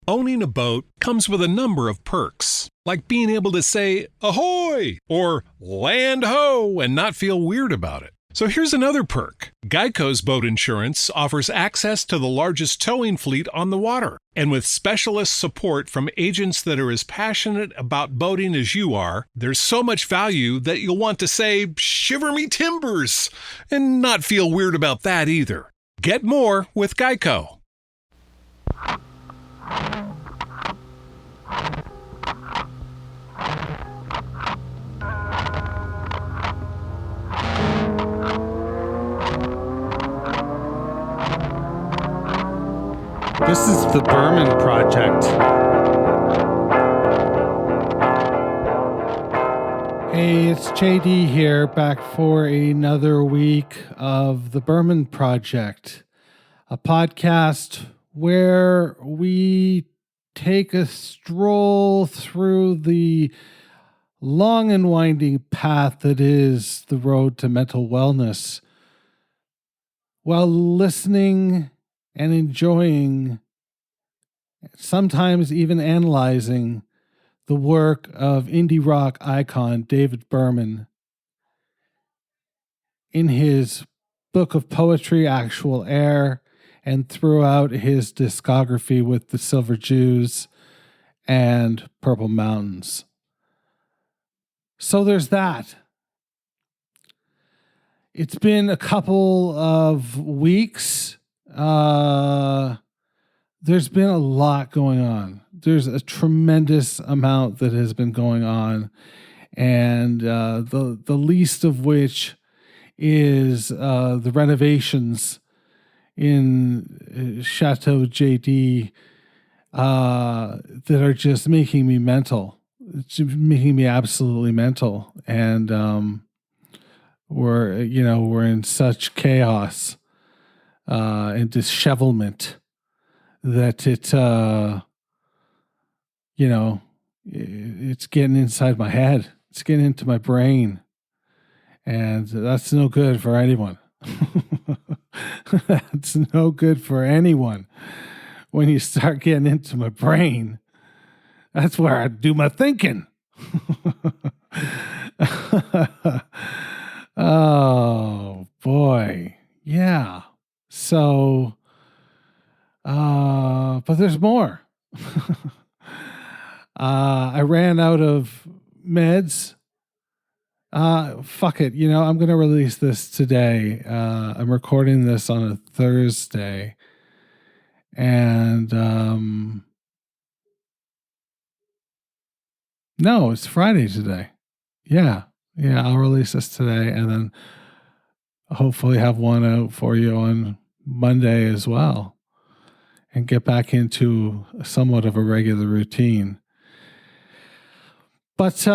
Owning a boat comes with a number of perks, like being able to say ahoy or land ho and not feel weird about it. So here's another perk. Geico's boat insurance offers access to the largest towing fleet on the water. And with specialist support from agents that are as passionate about boating as you are, there's so much value that you'll want to say, shiver me timbers, and not feel weird about that either. Get more with Geico. This is the Berman Project. Hey, it's JD here, back for another week of the Berman Project, a podcast where we take a stroll through the long and winding path that is the road to mental wellness, while listening and enjoying, sometimes even analyzing, the work of indie rock icon David Berman in his book of poetry, Actual Air, and throughout his discography with the Silver Jews and Purple Mountains. So there's that. It's been a couple of weeks. There's been a lot going on. There's a tremendous amount that has been going on, and the least of which is the renovations in Chateau JD that are just making me mental. It's making me absolutely mental, and we're in such chaos and dishevelment that it's getting inside my head. It's getting into my brain, and that's no good for anyone. That's no good for anyone. When you start getting into my brain, that's where I do my thinking. Oh boy. Yeah. So, but there's more. I ran out of meds. Fuck it. I'm going to release this today. I'm recording this on a Thursday, and, no, it's Friday today. Yeah. I'll release this today, and then hopefully have one out for you on Monday as well, and get back into somewhat of a regular routine. But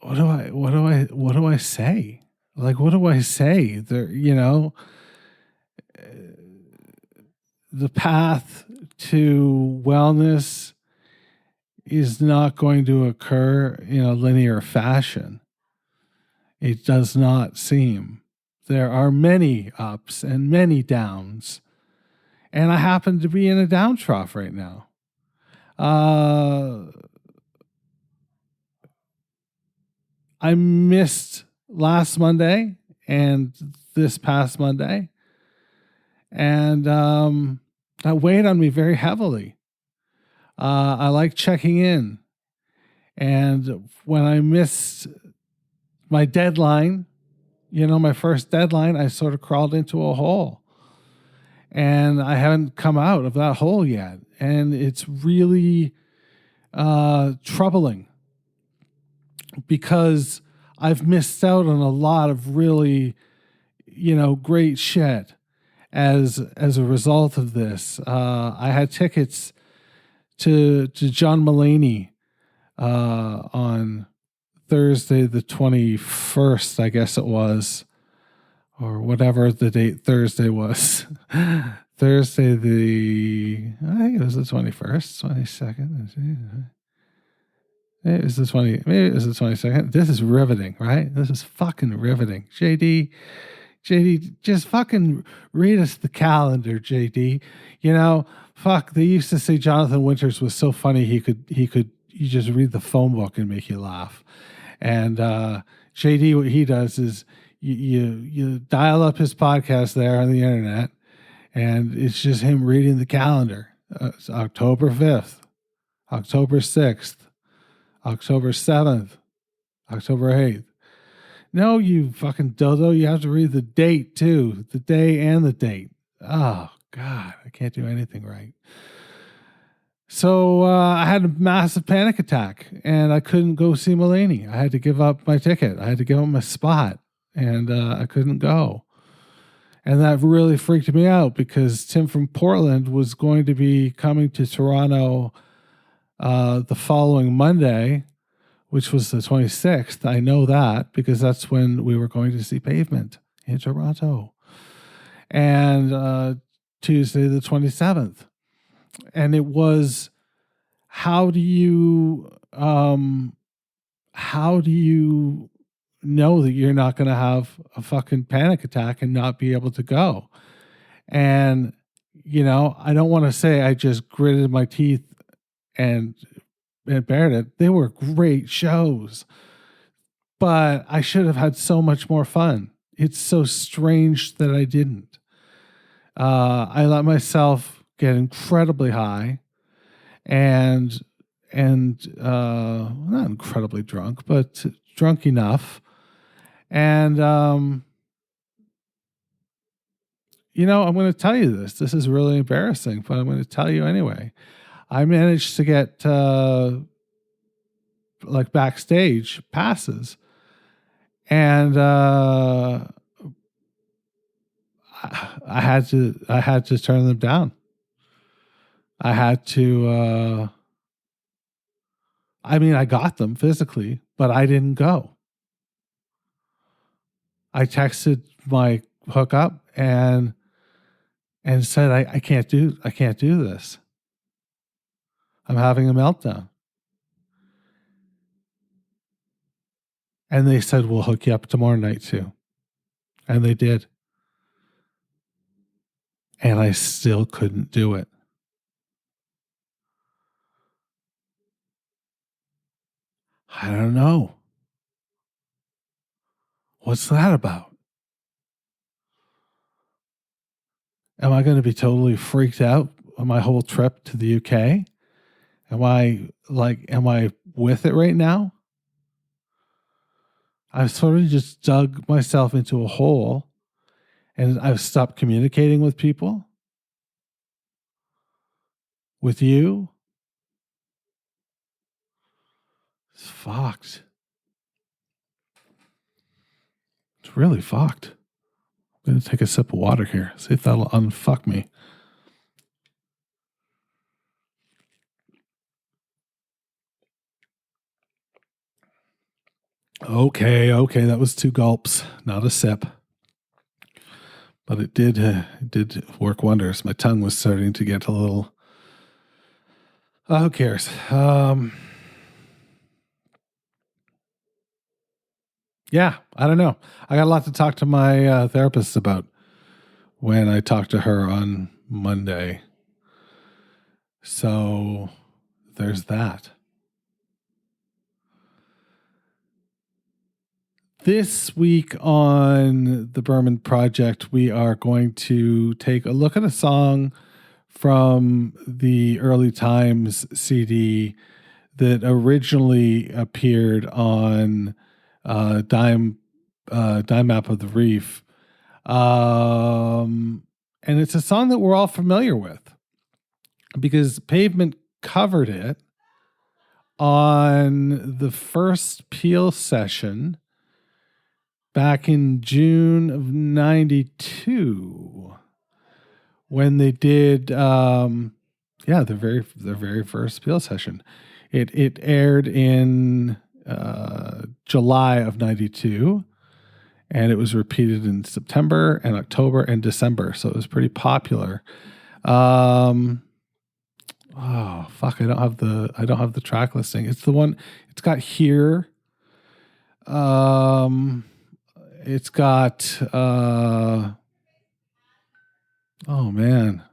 what do I say? Like, what do I say? There, the path to wellness is not going to occur in a linear fashion. It does not seem. There are many ups and many downs, and I happen to be in a down trough right now. I missed last Monday and this past Monday, and that weighed on me very heavily. I like checking in, and when I missed my deadline, my first deadline, I sort of crawled into a hole, and I haven't come out of that hole yet. And it's really troubling, because I've missed out on a lot of really, great shit as a result of this. I had tickets to John Mulaney on Thursday the 21st, I guess it was, or whatever the date Thursday was. Thursday I think it was the 21st, 22nd. Maybe it was the 22nd. This is riveting, right? This is fucking riveting. JD, JD, just fucking read us the calendar, JD. You know, fuck. They used to say Jonathan Winters was so funny you just read the phone book and make you laugh. And JD, what he does is you dial up his podcast there on the internet, and it's just him reading the calendar. It's October 5th, October 6th, October 7th, October 8th. No, you fucking dodo. You have to read the date too. The day and the date. Oh, God. I can't do anything right. So I had a massive panic attack and I couldn't go see Mulaney. I had to give up my ticket. I had to give up my spot and I couldn't go. And that really freaked me out because Tim from Portland was going to be coming to Toronto the following Monday, which was the 26th. I know that because that's when we were going to see Pavement in Toronto. And Tuesday the 27th. And it was, how do you know that you're not going to have a fucking panic attack and not be able to go? And, you know, I don't want to say I just gritted my teeth and bared it. They were great shows, but I should have had so much more fun. It's so strange that I didn't. I let myself get incredibly high and not incredibly drunk, but drunk enough. And, you know, I'm going to tell you this. This is really embarrassing, but I'm going to tell you anyway. I managed to get like backstage passes, and I had to turn them down. I had to. I mean, I got them physically, but I didn't go. I texted my hookup and said, I can't do this. I'm having a meltdown. And they said, we'll hook you up tomorrow night too. And they did. And I still couldn't do it. I don't know. What's that about? Am I going to be totally freaked out on my whole trip to the UK? Am I with it right now? I've sort of just dug myself into a hole and I've stopped communicating with people. With you. It's fucked. It's really fucked. I'm going to take a sip of water here. See if that'll unfuck me. Okay. That was 2 gulps, not a sip. But it did work wonders. My tongue was starting to get a little... who cares? Yeah, I don't know. I got a lot to talk to my therapist about when I talk to her on Monday. So there's that. This week on the Berman Project, we are going to take a look at a song from the Early Times CD that originally appeared on Dime Map of the Reef. And it's a song that we're all familiar with because Pavement covered it on the first Peel session back in June of 92 when they did their very first Peel session. It aired in July of 92 and it was repeated in September and October and December, so it was pretty popular. Oh fuck, I don't have the track listing. It's the one, it's got Here, It's got, oh man,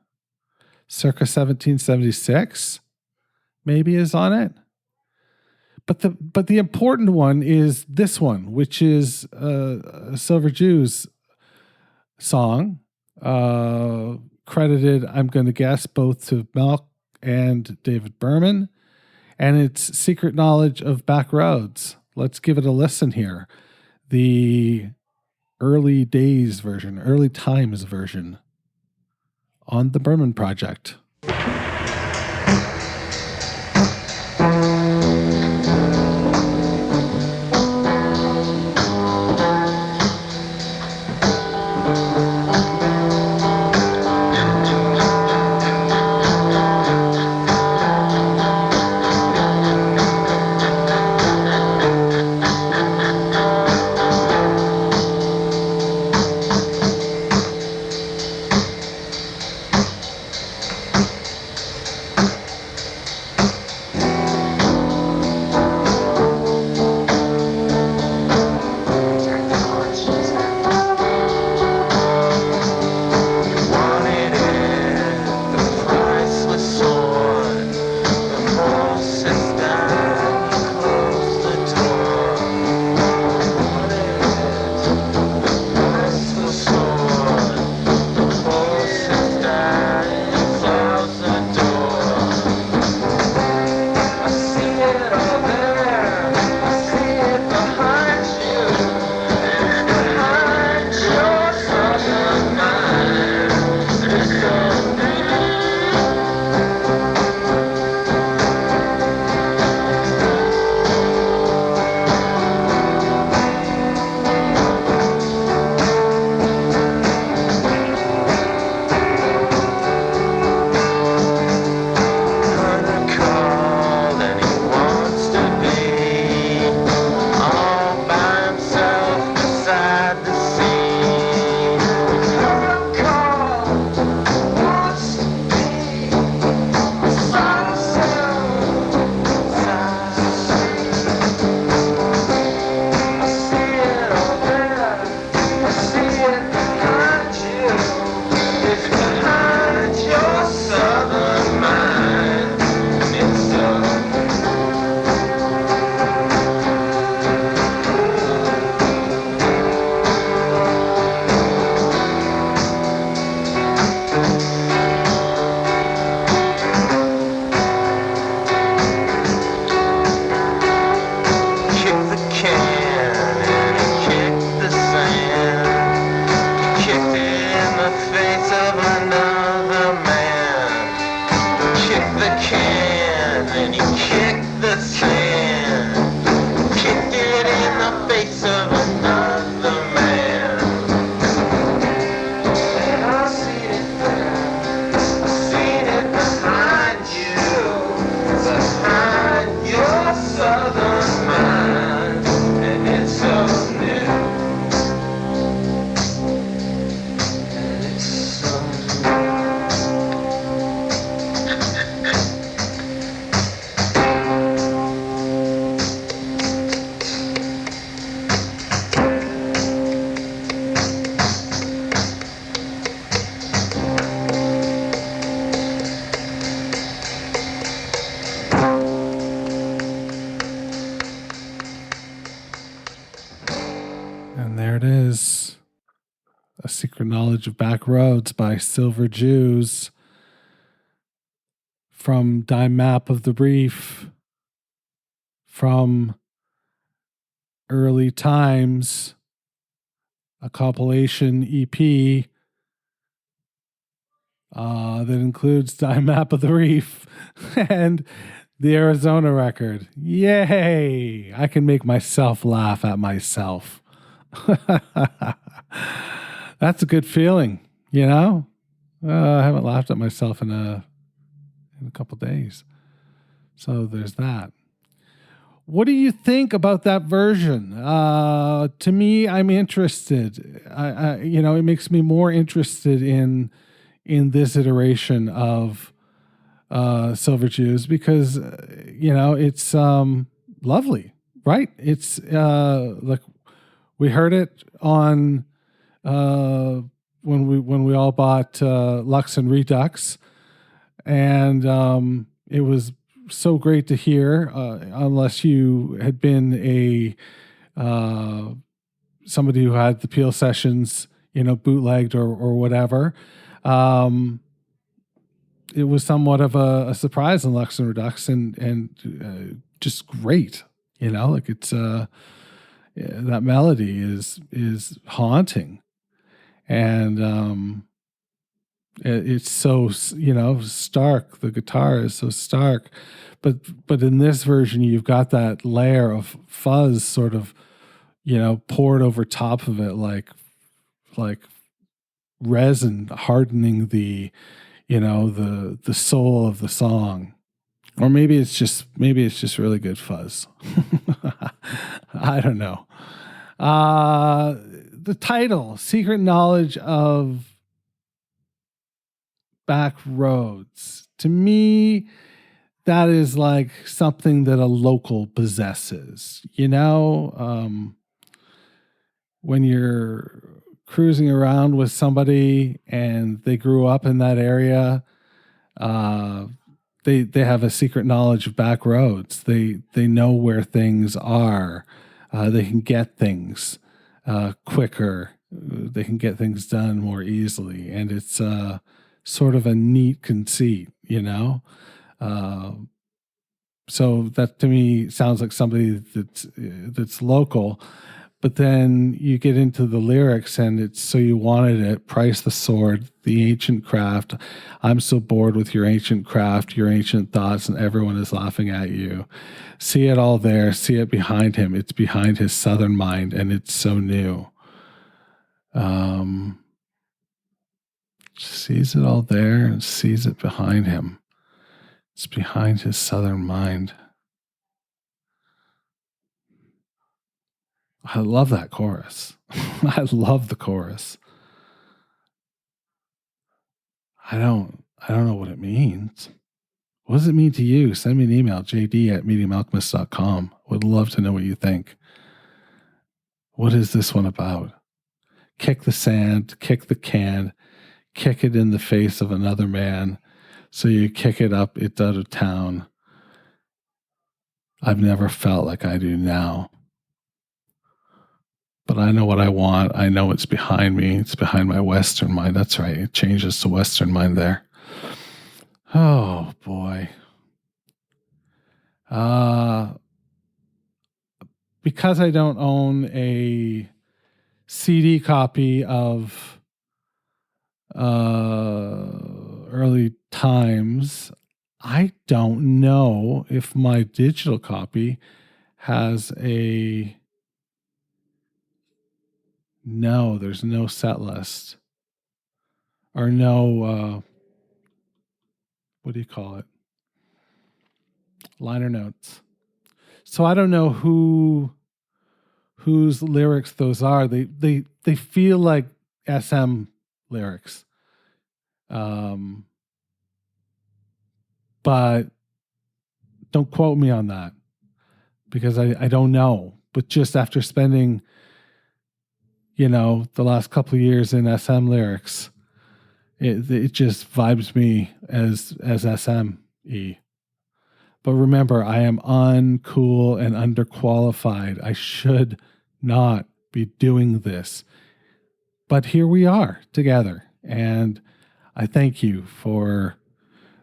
circa 1776 maybe is on it. But the important one is this one, which is a Silver Jews song, credited, I'm going to guess, both to Malk and David Berman, and it's Secret Knowledge of Back Roads. Let's give it a listen here. The early days version, early times version on the Berman Project. And there it is. A Secret Knowledge of Back Roads by Silver Jews from Dime Map of the Reef, from Early Times, a compilation EP that includes Dime Map of the Reef and the Arizona record. Yay! I can make myself laugh at myself. That's a good feeling, you know? I haven't laughed at myself in a couple days. So there's that. What do you think about that version? To me, I'm interested. It makes me more interested in this iteration of Silver Jews because, it's lovely, right? It's like We heard it on when we all bought Lux and Redux, and it was so great to hear. Unless you had been a somebody who had the Peel sessions, bootlegged or whatever. It was somewhat of a surprise in Lux and Redux, and just great. Like it's that melody is haunting, and it's so stark. The guitar is so stark, but in this version you've got that layer of fuzz sort of poured over top of it, like resin hardening the the soul of the song. Or maybe it's just really good fuzz. I don't know. The title, Secret Knowledge of Back Roads. To me, that is like something that a local possesses. When you're cruising around with somebody and they grew up in that area, they have a secret knowledge of back roads. They know where things are. They can get things quicker. They can get things done more easily, and it's sort of a neat conceit, So that to me sounds like somebody that's local. But then you get into the lyrics and it's so you wanted it, price the sword, the ancient craft. I'm so bored with your ancient craft, your ancient thoughts, and everyone is laughing at you. See it all there, see it behind him. It's behind his southern mind, and it's so new. Sees it all there and sees it behind him. It's behind his southern mind. I love that chorus. I love the chorus. I don't know what it means. What does it mean to you? Send me an email, jd@mediumalchemist.com. Would love to know what you think. What is this one about? Kick the sand, kick the can, kick it in the face of another man. So you kick it up, it's out of town. I've never felt like I do now. But I know what I want. I know it's behind me. It's behind my Western mind. That's right. It changes to Western mind there. Oh, boy. Because I don't own a CD copy of early times, I don't know if my digital copy has a... No, there's no set list. Or no, what do you call it? Liner notes. So I don't know whose lyrics those are. They feel like SM lyrics. But don't quote me on that because I don't know. But just after spending, the last couple of years in SM lyrics, it just vibes me as SME. But remember, I am uncool and underqualified. I should not be doing this. But here we are together. And I thank you for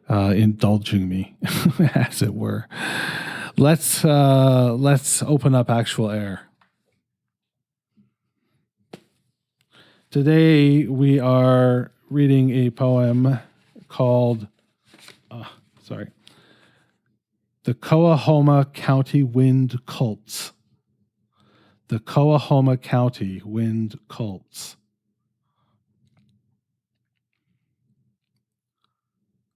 indulging me, as it were. Let's open up actual air. Today we are reading a poem called, The Coahoma County Wind Cults. The Coahoma County Wind Cults.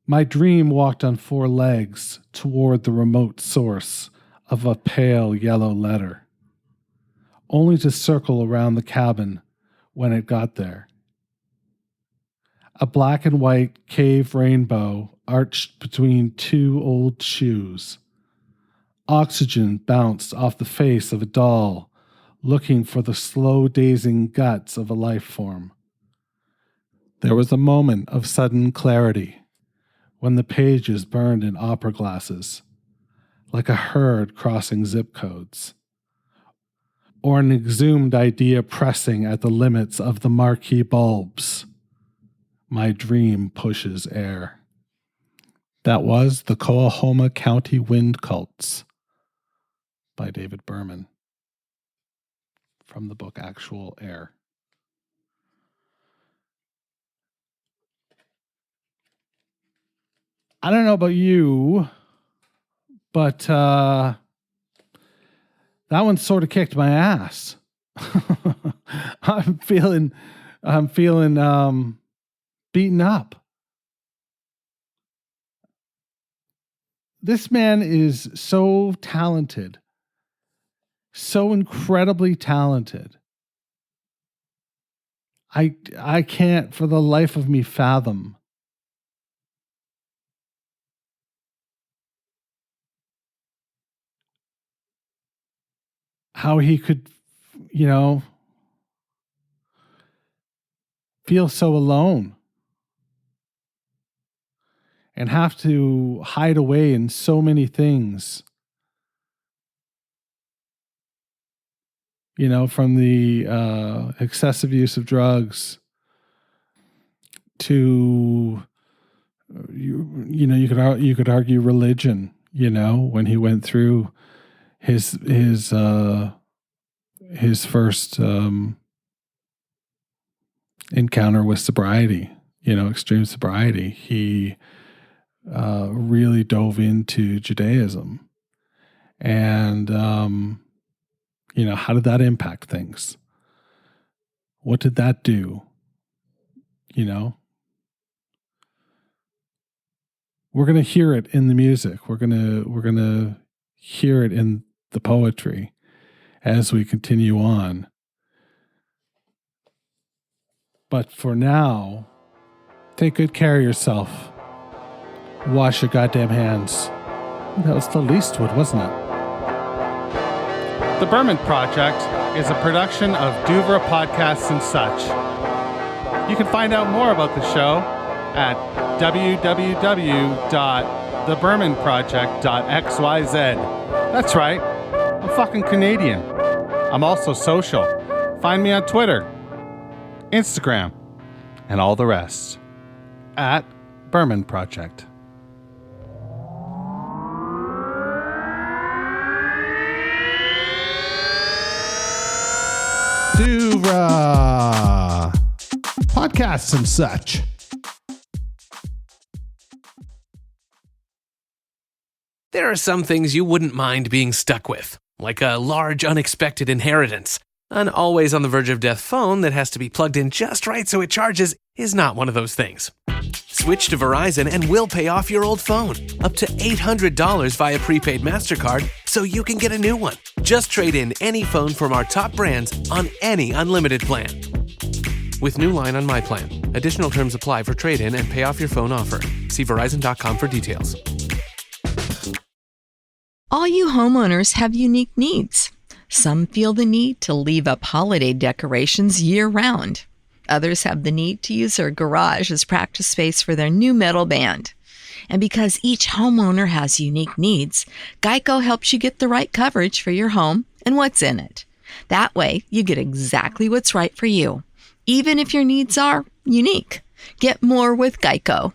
My dream walked on 4 legs toward the remote source of a pale yellow letter, only to circle around the cabin when it got there. A black and white cave rainbow arched between 2 old shoes. Oxygen bounced off the face of a doll looking for the slow dazing guts of a life form. There was a moment of sudden clarity when the pages burned in opera glasses, like a herd crossing zip codes, or an exhumed idea pressing at the limits of the marquee bulbs. My dream pushes air. That was The Coahoma County Wind Cults by David Berman, from the book Actual Air. I don't know about you, but that one sort of kicked my ass. I'm feeling beaten up. This man is so talented, so incredibly talented. I can't for the life of me fathom how he could, feel so alone and have to hide away in so many things, from the excessive use of drugs to, you could argue religion, when he went through his first encounter with sobriety, extreme sobriety, he really dove into Judaism. And, how did that impact things? What did that do? We're going to hear it in the music. We're going to hear it in the poetry as we continue on. But for now, take good care of yourself. Wash your goddamn hands. That was the Leastwood, wasn't it? The Berman Project is a production of Duvra Podcasts and Such. You can find out more about the show at www.thebermanproject.xyz. That's right, I'm fucking Canadian. I'm also social. Find me on Twitter, Instagram, and all the rest at Berman Project. Duvra Podcasts and Such. There are some things you wouldn't mind being stuck with, like a large unexpected inheritance. An always on the verge of death phone that has to be plugged in just right so it charges is not one of those things. Switch to Verizon and we'll pay off your old phone, up to $800 via prepaid MasterCard, so you can get a new one. Just trade in any phone from our top brands on any unlimited plan. With new line on My Plan. Additional terms apply for trade-in and pay off your phone offer. See Verizon.com for details. All you homeowners have unique needs. Some feel the need to leave up holiday decorations year-round. Others have the need to use their garage as practice space for their new metal band. And because each homeowner has unique needs, Geico helps you get the right coverage for your home and what's in it. That way, you get exactly what's right for you, even if your needs are unique. Get more with Geico.